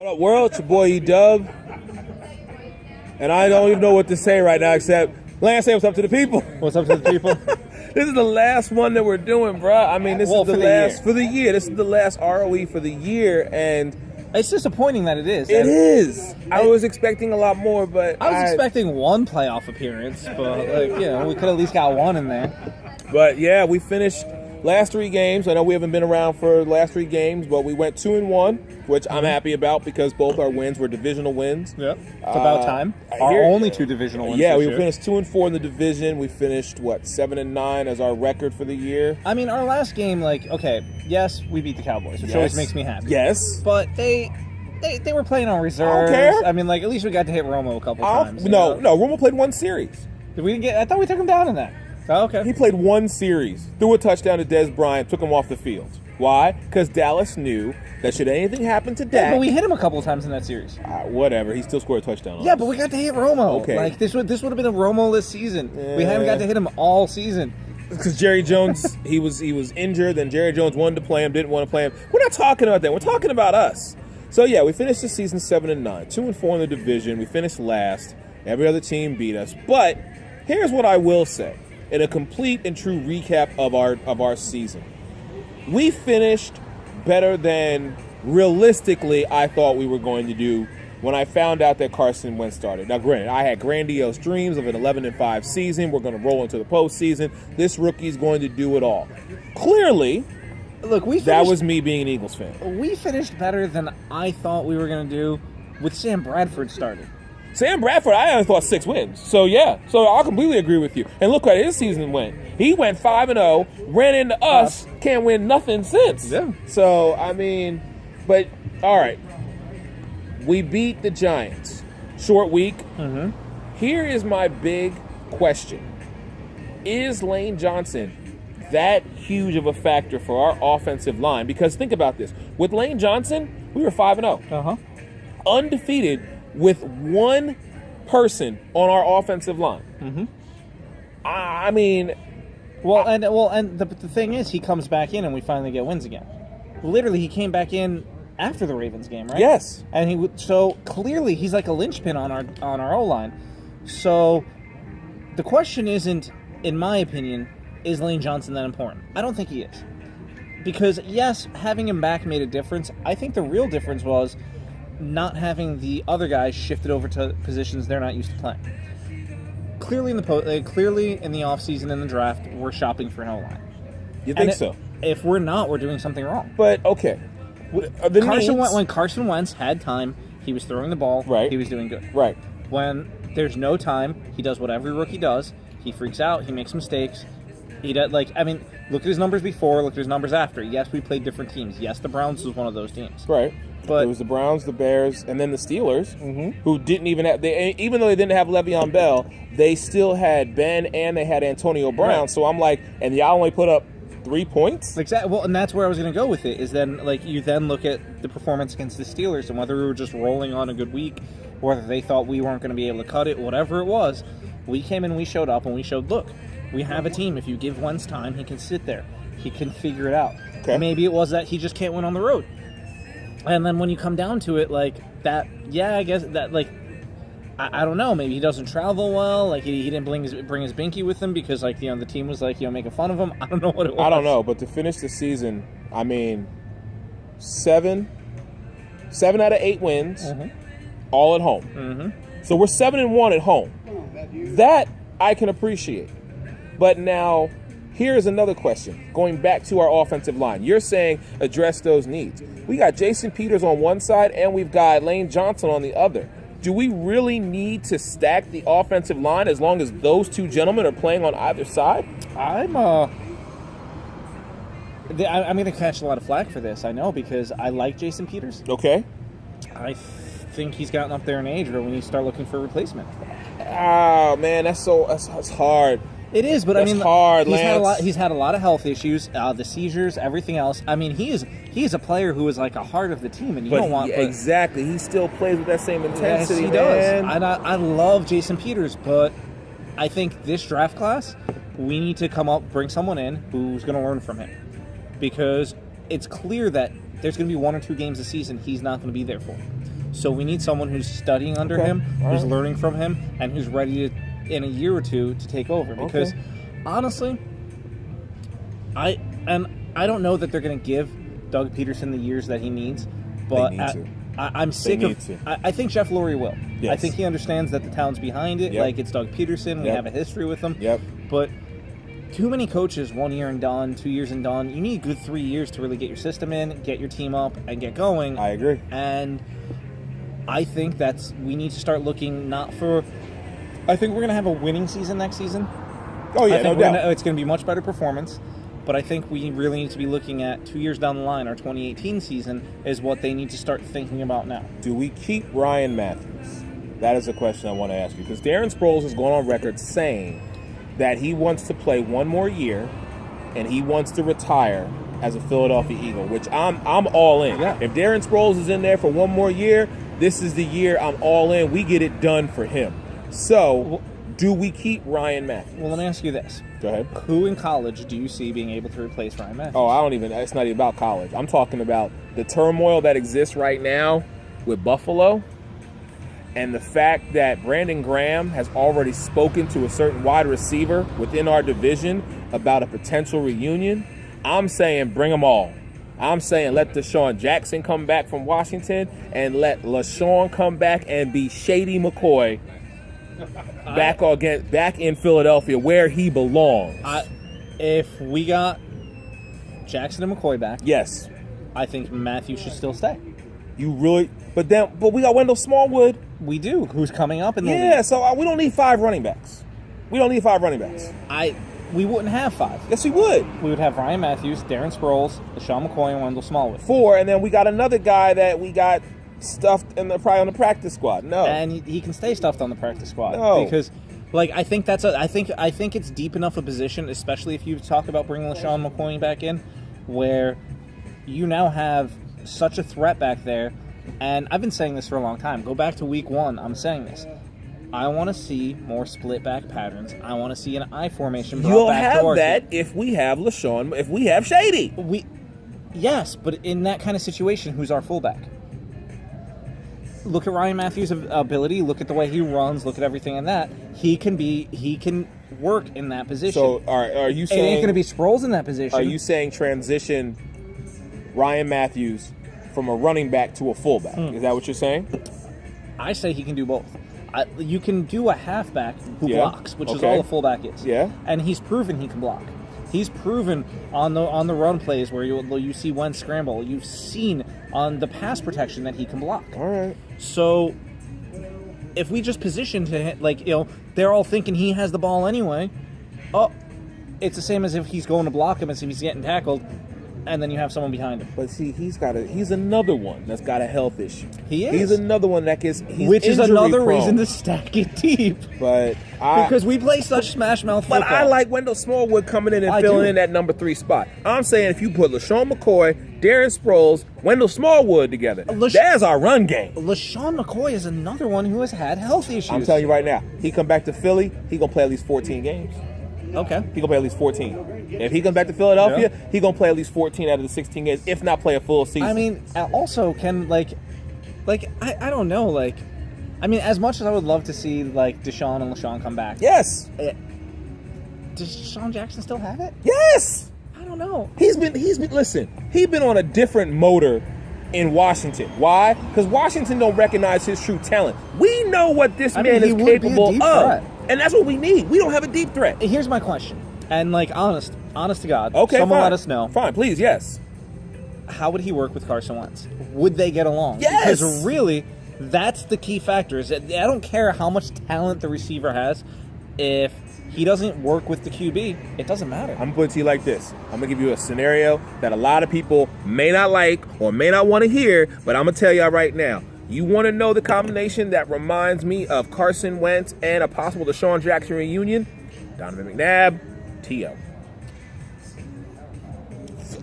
What up, world? It's your boy E-Dub. And I don't even know what to say right now except, Lance, say what's up to the people. What's up to the people? This is the last one that we're doing, bro. I mean, this is the last year. for the year. This is the last ROE for the year, and it's disappointing that it is. It is. I was expecting a lot more, but I was expecting one playoff appearance, but we could at least got one in there. But yeah, we finished last 3 games. I know we haven't been around for the last 3 games, but we went 2-1, which I'm happy about because both our wins were divisional wins. Yep. It's about time. Our only 2 divisional wins. Yeah, we finished 2-4 in the division. We finished 7-9 as our record for the year. I mean, our last game, yes, we beat the Cowboys, which always makes me happy. Yes. But they were playing on reserves. I don't care. I mean, at least we got to hit Romo a couple times. No, Romo played 1 series. Did we didn't get? I thought we took him down in that. Oh, okay. He played 1 series, threw a touchdown to Dez Bryant, took him off the field. Why? Because Dallas knew that should anything happen to Dak... Yeah, but we hit him a couple of times in that series. Whatever. He still scored a touchdown on Yeah, us. but we got to hit Romo. Okay. This would have been a Romo-less season. Yeah. We haven't got to hit him all season. Because Jerry Jones, he was injured, and Jerry Jones wanted to play him, didn't want to play him. We're not talking about that. We're talking about us. So, yeah, we finished the season 7-9, 2-4 in the division. We finished last. Every other team beat us. But here's what I will say. In a complete and true recap of our season, we finished better than realistically I thought we were going to do when I found out that Carson Wentz started. Now, granted, I had grandiose dreams of an 11-5 season. We're going to roll into the postseason. This rookie's going to do it all. Clearly, that was me being an Eagles fan. We finished better than I thought we were going to do with Sam Bradford starting. Sam Bradford, I only thought 6 wins. So, yeah. So, I completely agree with you. And look how his season went. He went 5-0, ran into us, can't win nothing since. Yeah. So, I mean, but, all right. We beat the Giants. Short week. Mm-hmm. Here is my big question. Is Lane Johnson that huge of a factor for our offensive line? Because think about this. With Lane Johnson, we were 5-0. Uh-huh. Undefeated with 1 person on our offensive line. Mm-hmm. I mean... and the thing is, he comes back in and we finally get wins again. Literally, he came back in after the Ravens game, right? Yes. And so clearly he's like a linchpin on our O-line. So the question isn't, in my opinion, is Lane Johnson that important? I don't think he is. Because, yes, having him back made a difference. I think the real difference was not having the other guys shifted over to positions they're not used to playing. Clearly in the offseason and the draft, we're shopping for an O-line. You think so? If we're not, we're doing something wrong. But, okay. When Carson Wentz had time, he was throwing the ball. Right. He was doing good. Right. When there's no time, he does what every rookie does. He freaks out. He makes mistakes. He does, look at his numbers before. Look at his numbers after. Yes, we played different teams. Yes, the Browns was one of those teams. Right. But it was the Browns, the Bears, and then the Steelers, mm-hmm. who didn't even have... even though they didn't have Le'Veon Bell, they still had Ben and they had Antonio Brown. Right. So I'm like, and y'all only put up 3 points? Exactly. Well, and that's where I was going to go with it, is then, you then look at the performance against the Steelers and whether we were just rolling on a good week, or whether they thought we weren't going to be able to cut it, whatever it was. We came in, we showed up, and we showed, look, we have a team. If you give Wentz time, he can sit there. He can figure it out. Okay. Maybe it was that he just can't win on the road. And then when you come down to it, I guess that, I don't know. Maybe he doesn't travel well. He didn't bring his binky with him because, the team was, making fun of him. I don't know what it was. I don't know, but to finish the season, I mean, 7 out of 8 wins, mm-hmm. all at home. Mm-hmm. So we're 7-1 at home. That I can appreciate. But now, here's another question. Going back to our offensive line. You're saying address those needs. We got Jason Peters on one side, and we've got Lane Johnson on the other. Do we really need to stack the offensive line as long as those 2 gentlemen are playing on either side? I'm going to catch a lot of flack for this, I know, because I like Jason Peters. Okay. I think he's gotten up there in age where we need to start looking for a replacement. Oh, man, that's hard. It is, but that's hard, Lance. He's had a lot of health issues, the seizures, everything else. I mean, he is a player who is like a heart of the team, and you don't want. Exactly, he still plays with that same intensity. Yes, he does. And I love Jason Peters, but I think this draft class, we need to bring someone in who's going to learn from him, because it's clear that there's going to be 1 or 2 games a season he's not going to be there for. So we need someone who's studying under him, who's learning from him, and who's ready to, in a year or two, to take over. Because honestly, I don't know that they're going to give Doug Peterson the years that he needs, but I'm sick of. I think Jeff Lurie will. Yes. I think he understands that the talent's behind it. Yep. Like, it's Doug Peterson. We have a history with him. Yep. But too many coaches, 1 year and done, 2 years and done. You need a good 3 years to really get your system in, get your team up, and get going. I agree. And I think we need to start looking not for. I think we're going to have a winning season next season. Oh yeah, no doubt. It's going to be much better performance. But I think we really need to be looking at 2 years down the line. Our 2018 season is what they need to start thinking about now. Do we keep Ryan Matthews? That is a question I want to ask you. Because Darren Sproles has gone on record saying that he wants to play one more year and he wants to retire as a Philadelphia Eagle, which I'm all in. Yeah. If Darren Sproles is in there for one more year, this is the year I'm all in. We get it done for him. So, do we keep Ryan Matthews? Well, let me ask you this. Go ahead. Who in college do you see being able to replace Ryan Matthews? Oh, it's not even about college. I'm talking about the turmoil that exists right now with Buffalo and the fact that Brandon Graham has already spoken to a certain wide receiver within our division about a potential reunion. I'm saying bring them all. I'm saying let Deshaun Jackson come back from Washington and let LaShawn come back and be Shady McCoy back in Philadelphia where he belongs. If we got Jackson and McCoy back, yes, I think Matthews should still stay. You really, but we got Wendell Smallwood. We do. Who's coming up in the league? Yeah, so we don't need 5 running backs. We don't need 5 running backs. We wouldn't have 5. Yes, we would. We would have Ryan Matthews, Darren Sproles, LaShawn McCoy, and Wendell Smallwood. 4, and then we got another guy that we got stuffed probably on the practice squad. No, and he can stay stuffed on the practice squad. No, because I think I think it's deep enough a position, especially if you talk about bringing LaShawn McCoy back in, where you now have such a threat back there. And I've been saying this for a long time. Go back to week 1. I'm saying this. I want to see more split back patterns. I want to see an I formation brought you'll back have that if we have LaShawn, if we have Shady. Yes, but in that kind of situation, who's our fullback? Look at Ryan Matthews' ability. Look at the way he runs. Look at everything in that. He can work in that position. So are you saying... It ain't going to be Sproles in that position. Are you saying transition Ryan Matthews from a running back to a fullback? Is that what you're saying? I say he can do both. You can do a halfback who blocks, which is all a fullback is. Yeah. And he's proven he can block. He's proven on the run plays where you see one scramble. You've seen on the pass protection that he can block. All right. So if we just position to him, they're all thinking he has the ball anyway. Oh, it's the same as if he's going to block him as if he's getting tackled. And then you have someone behind him. But see, he's another one that's got a health issue. He is. He's another one which is another reason to stack it deep. But because we play such smash mouth football. But I like Wendell Smallwood coming in and filling in that number 3 spot. I'm saying if you put LaShawn McCoy, Darren Sproles, Wendell Smallwood together, that's our run game. LaShawn McCoy is another one who has had health issues. I'm telling you right now, he come back to Philly, he gonna play at least 14 games. Okay. He gonna play at least 14. If he comes back to Philadelphia, he gonna play at least 14 out of the 16 games, if not play a full season. I mean, also can I don't know, as much as I would love to see Deshaun and LaShawn come back. Yes. Does Deshaun Jackson still have it? Yes. I don't know. He's been on a different motor in Washington. Why? Because Washington don't recognize his true talent. We know what this man is capable of. Threat. And that's what we need. We don't have a deep threat. Here's my question. And honest to God, okay, someone fine. let us know. Fine, please, yes. How would he work with Carson Wentz? Would they get along? Yes. Because really, that's the key factor. Is that I don't care how much talent the receiver has. If he doesn't work with the QB, it doesn't matter. I'm going to put it to you like this. I'm going to give you a scenario that a lot of people may not like or may not want to hear, but I'm going to tell you right now. You want to know the combination that reminds me of Carson Wentz and a possible Deshaun Jackson reunion? Donovan McNabb, T.O.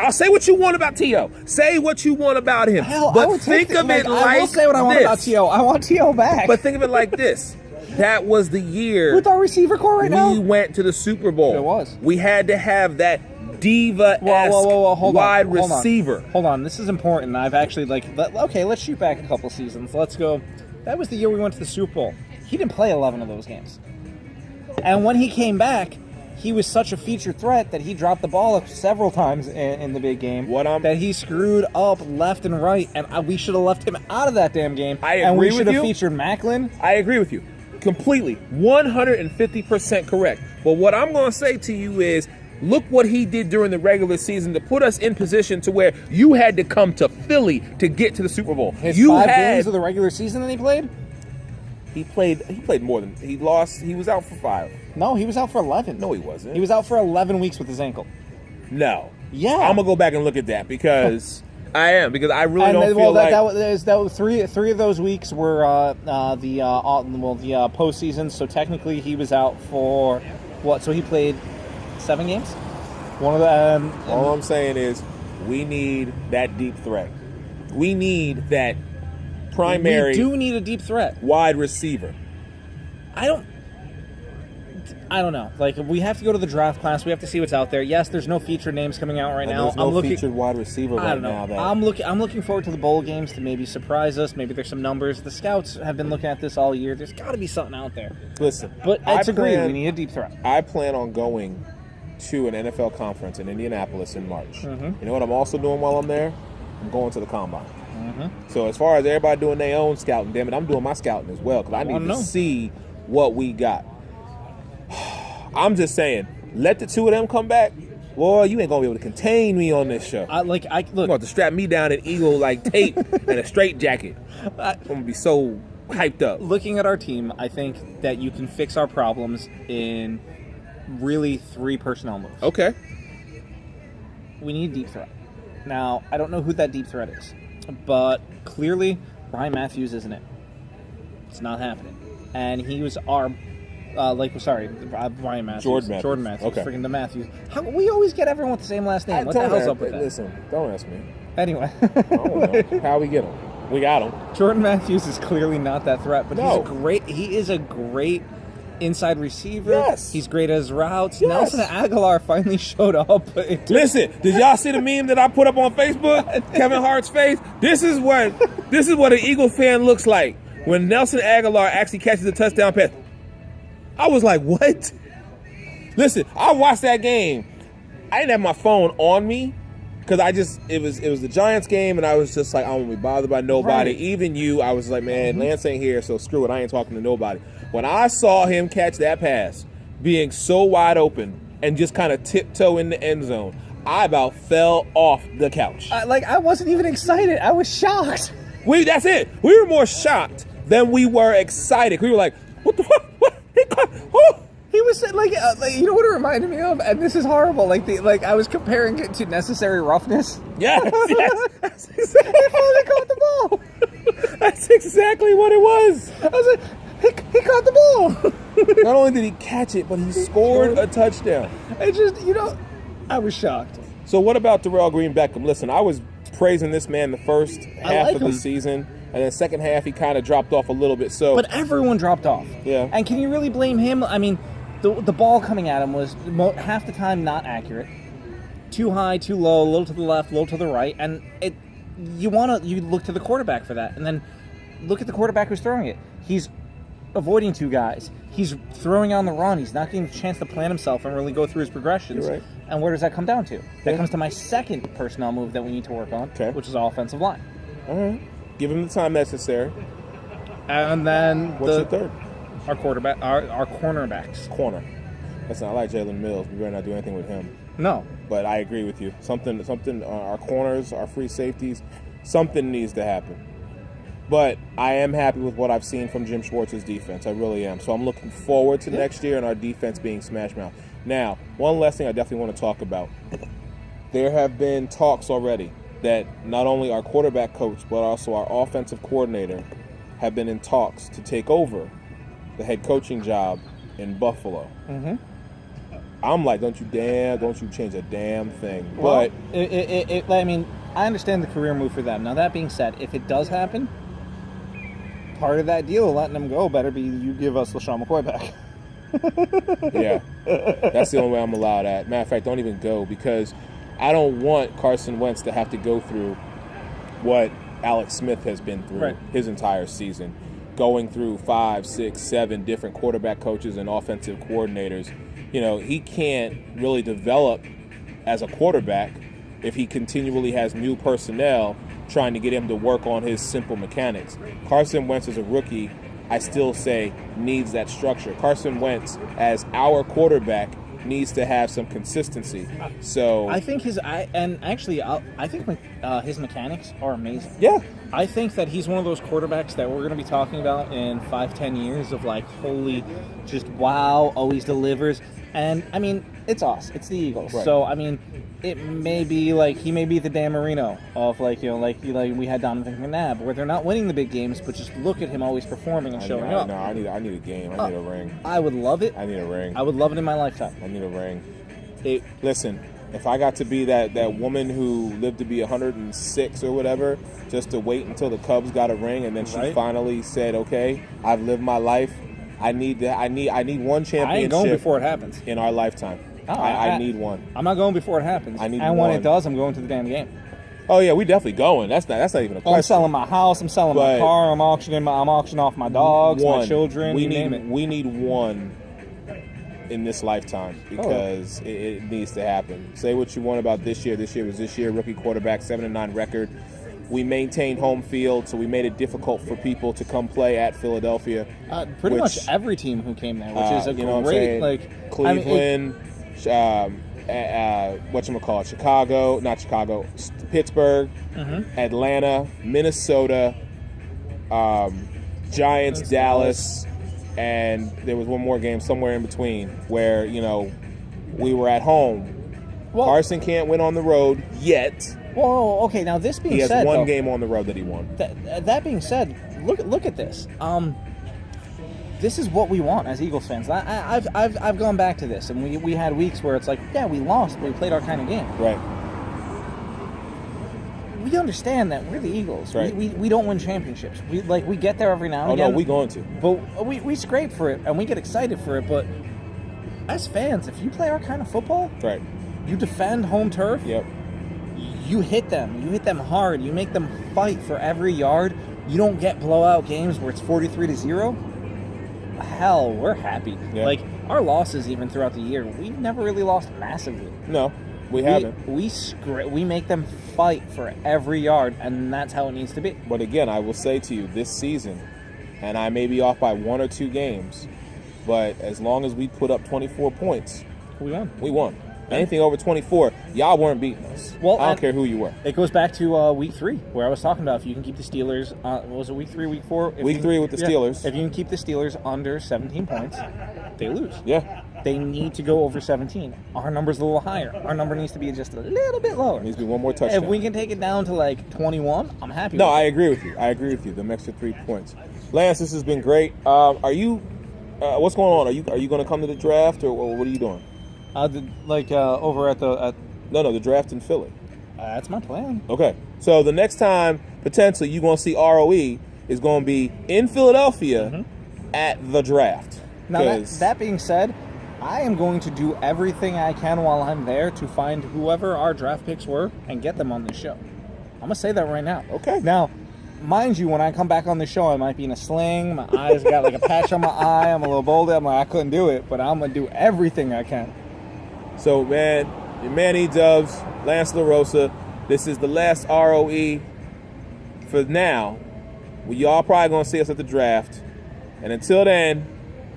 I'll say what you want about T.O. Say what you want about him. Hell, but think of it like I will say what I want about T.O. I want T.O. back. But think of it like this. That was the year with our receiver core right now. We went to the Super Bowl. It was. We had to have that diva-esque wide Hold on. receiver. Hold on, this is important. I've actually okay, let's shoot back a couple seasons. Let's go. That was the year we went to the Super Bowl. He didn't play 11 of those games. And when he came back, he was such a feature threat that he dropped the ball several times in the big game. That he screwed up left and right, and we should have left him out of that damn game. I agree and we with should have you. featured Macklin. I agree with you. Completely. 150% correct. But what I'm going to say to you is, look what he did during the regular season to put us in position to where you had to come to Philly to get to the Super Bowl. His 5 games of the regular season that he played? He played more than he lost. He was out for 5. No, he was out for 11. No, he wasn't. He was out for 11 weeks with his ankle. No. Yeah. I'm gonna go back and look at that because I really don't feel like that was three of those weeks were the postseason. So technically, he was out for what? So he played 7 games. One of them. All I'm saying is, we need that deep threat. We need that primary. We do need a deep threat. Wide receiver. I don't know. Like, we have to go to the draft class. We have to see what's out there. Yes, there's no featured names coming out right now. There's no featured wide receiver right now. I'm looking forward to the bowl games to maybe surprise us. Maybe there's some numbers. The scouts have been looking at this all year. There's got to be something out there. Listen, but it's agreed. We need a deep threat. I plan on going to an NFL conference in Indianapolis in March. Mm-hmm. You know what I'm also doing while I'm there? I'm going to the combine. Mm-hmm. So as far as everybody doing their own scouting, damn it, I'm doing my scouting as well because I need to see what we got. I'm just saying, let the 2 of them come back. Boy, you ain't gonna be able to contain me on this show. Look. You're gonna have to strap me down in eagle like tape and a straight jacket. I'm gonna be so hyped up. Looking at our team, I think that you can fix our problems in really 3 personnel moves. Okay. We need deep threat. Now, I don't know who that deep threat is, but clearly Ryan Matthews isn't it. It's not happening. And he was our Ryan Matthews. Jordan Matthews. Okay. Freaking the Matthews. We always get everyone with the same last name. What the hell's up with that? Listen, don't ask me. Anyway. I don't know. How we get him? We got him. Jordan Matthews is clearly not that threat, but he is a great inside receiver. Yes. He's great as routes. Yes. Nelson Aguilar finally showed up. Listen, did y'all see the meme that I put up on Facebook? Kevin Hart's face. This is what an Eagle fan looks like when Nelson Aguilar actually catches a touchdown pass. I was like, what? Listen, I watched that game. I didn't have my phone on me because it was the Giants game, and I was just like, I don't want to be bothered by nobody. Right. Even you, I was like, man, Lance ain't here, so screw it. I ain't talking to nobody. When I saw him catch that pass, being so wide open and just kind of tiptoe in the end zone, I about fell off the couch. I wasn't even excited. I was shocked. That's it. We were more shocked than we were excited. We were like, what the fuck? What? He was like, you know what it reminded me of, and this is horrible. I was comparing it to Necessary Roughness. Yes. That's exactly. He finally caught the ball. That's exactly what it was. I was like, he caught the ball. Not only did he catch it, but he scored a touchdown. It just, I was shocked. So what about Darrell Green Beckham? Listen, I was praising this man the first half of the season. And then second half, he kind of dropped off a little bit. But everyone dropped off. Yeah. And can you really blame him? I mean, the ball coming at him was half the time not accurate. Too high, too low, a little to the left, a little to the right. And you look to the quarterback for that. And then look at the quarterback who's throwing it. He's avoiding 2 guys. He's throwing on the run. He's not getting a chance to plan himself and really go through his progressions. You're right. And where does that come down to? That comes to my second personnel move that we need to work on, which is our offensive line. All right. Give him the time necessary. And then what's the third? Our quarterback, our cornerbacks. Corner. That's not like Jalen Mills. We better not do anything with him. No. But I agree with you. Something. Our corners, our free safeties, something needs to happen. But I am happy with what I've seen from Jim Schwartz's defense. I really am. So I'm looking forward to next year and our defense being smash mouth. Now, one last thing I definitely want to talk about. There have been talks already that not only our quarterback coach, but also our offensive coordinator have been in talks to take over the head coaching job in Buffalo. Mm-hmm. I'm like, don't you change a damn thing. Well, but I mean, I understand the career move for them. Now, that being said, if it does happen, part of that deal of letting them go better be you give us LaShawn McCoy back. Yeah, that's the only way I'm allowed at. Matter of fact, don't even go, because I don't want Carson Wentz to have to go through what Alex Smith has been through his entire season, going through 5, 6, 7 different quarterback coaches and offensive coordinators. You know, he can't really develop as a quarterback if he continually has new personnel trying to get him to work on his simple mechanics. Carson Wentz is a rookie, I still say, needs that structure. Carson Wentz, as our quarterback, needs to have some consistency. So I think his mechanics are amazing. Yeah. I think that he's one of those quarterbacks that we're going to be talking about in 5-10 years of like, holy, just wow, always delivers. And I mean, it's us, it's the Eagles. Right. So I mean, it may be like he may be the Dan Marino of like, you know, like we had Donovan McNabb, where they're not winning the big games, but just look at him always performing and showing up. No, I need a game. I need a ring. I would love it. I need a ring. I would love it in my lifetime. I need a ring. Listen, if I got to be that woman who lived to be 106 or whatever, just to wait until the Cubs got a ring and then she finally said, "Okay, I've lived my life. I need one championship." I ain't going before it happens in our lifetime. I need one. I'm not going before it happens. I need and one. when it does, I'm going to the damn game. Oh yeah, we definitely going. That's not even a question. I'm selling my house. I'm selling my car. I'm auctioning off my dogs, my children. Name it. We need one in this lifetime, because it needs to happen. Say what you want about this year. This year was this year. Rookie quarterback, 7-9 record. We maintained home field, so we made it difficult for people to come play at Philadelphia. Pretty much every team who came there, which is a great, like, Cleveland, Pittsburgh, Atlanta, Minnesota, Giants, Dallas, and there was one more game somewhere in between where, you know, we were at home. Well, Carson can't win on the road yet. Well, okay. Now this being said, he has one game on the road that he won. That being said, look at this. This is what we want as Eagles fans. I've gone back to this, and we had weeks where it's like, yeah, we lost, but we played our kind of game. Right. We understand that we're the Eagles. Right. We don't win championships. We get there every now and again. Oh no, we going to. But we scrape for it and we get excited for it. But as fans, if you play our kind of football, right, you defend home turf. Yep. You hit them. You hit them hard. You make them fight for every yard. You don't get blowout games where it's 43-0. Hell, we're happy. Yeah. Like, our losses even throughout the year, we've never really lost massively. No, we haven't. We make them fight for every yard, and that's how it needs to be. But again, I will say to you, this season, and I may be off by 1 or 2 games, but as long as we put up 24 points, we won. We won. Anything over 24, y'all weren't beating us. Well, I don't care who you were. It goes back to week 3, where I was talking about if you can keep the Steelers, what was it, week 3, week 4? Week 3 with the Steelers. If you can keep the Steelers under 17 points, they lose. Yeah. They need to go over 17. Our number's a little higher. Our number needs to be just a little bit lower. It needs to be one more touchdown. If we can take it down to like 21, I'm happy No, with I it. agree with you. I agree with you. The extra 3 points. Lance, this has been great. Are you, what's going on? Are you going to come to the draft, or what are you doing? Over at the... No, the draft in Philly. That's my plan. Okay. So the next time, potentially, you're going to see ROE is going to be in Philadelphia at the draft. Now, that being said, I am going to do everything I can while I'm there to find whoever our draft picks were and get them on this show. I'm going to say that right now. Okay. Now, mind you, when I come back on the show, I might be in a sling. My eyes got like a patch on my eye. I'm a little bolder. I'm like, I couldn't do it, but I'm going to do everything I can. So, man, your man E-Dubs, Lance LaRosa, this is the last ROE for now. Y'all probably going to see us at the draft. And until then,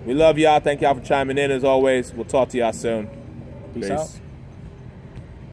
we love y'all. Thank y'all for chiming in as always. We'll talk to y'all soon. Peace out.